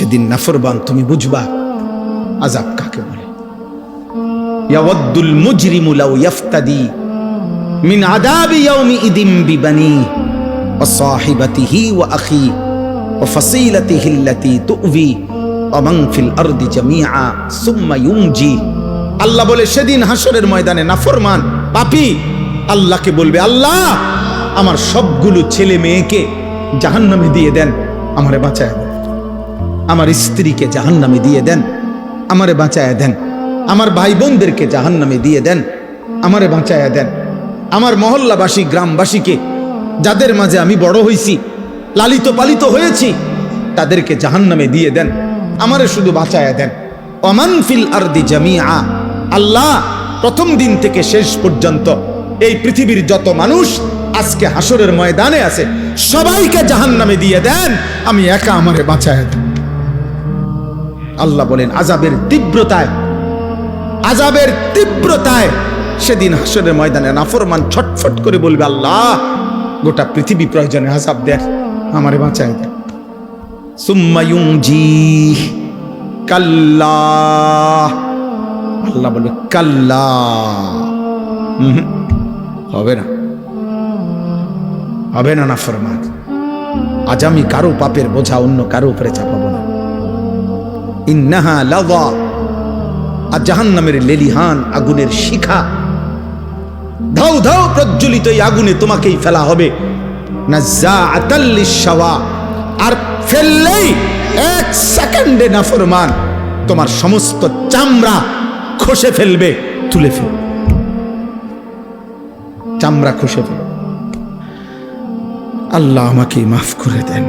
সেদিন নাফরমান তুমি বুঝবা আযাব কাকে বলে। ইয়াওয়াদ্দুল মুজরিমু লাউ ইফতাদি মিন আযাবি ইয়াউমি ইদিম বিবানি ওয়া সাহিবাতিহি ওয়া আখি ওয়া ফাসিলাতিহি আল্লাতী তু'বি ওয়া মান ফিল আরদি জামিআ সুম্মা ইউনজি। আল্লাহ বলে সেদিন হাসরের ময়দানে নাফরমান পাপী আল্লাহকে বলবে, আল্লাহ আমার সবগুলো ছেলে মেয়েকে জাহান্নামে দিয়ে দেন, আমারে বাঁচায় দেন। আমার স্ত্রীকে জাহান্নামে দিয়ে দেন, আমারে বাঁচায় দেন। আমার ভাই বোনদেরকে জাহান্নামে দিয়ে দেন, আমারে বাঁচায় দেন। আমার মহল্লাবাসী গ্রামবাসীকে, যাদের মাঝে আমি বড় হয়েছি, লালিত পালিত হয়েছি, তাদেরকে জাহান্নামে দিয়ে দেন, আমারে শুধু বাঁচায় দেন। ওমান ফিল আরদি জামিআ, আল্লাহ প্রথম দিন থেকে শেষ পর্যন্ত এই পৃথিবীর যত মানুষ আজকে হাসরের ময়দানে আছে সবাইকে জাহান্নামে দিয়ে দেন, আমি একা আমারে বাঁচায় দেন। আল্লাহ বলেন আযাবের তীব্রতায় সেদিন হাসরের ময়দানে নাফরমান ছটফট করে বলবে, আল্লাহ গোটা পৃথিবী প্রয়োজনে আযাব দেন, আমারে বাঁচায় দেন। সুম্মা ইউনজি, কাল্লা, আল্লাহ বলবে কাল্লা, হবে না নাফরমান। আজ আমি কারো পাপের বোঝা অন্য কারো উপরে চাপাবো না। ইন্নাহা লাযা, আর জাহান্নামের লেলিহান আগুনের শিখা ধাউ ধাউ প্রজ্বলিত এই আগুনে তোমাকেই ফেলা হবে। নাযাআতাল লিশাওয়া, আর ফেললেই এক সেকেন্ডে নাফরমান তোমার সমস্ত চামড়া খসে ফেলবে, তুলে ফেলবে, চামড়া খসে ফেলবে। আল্লাহ আমাকে মাফ করে দেন।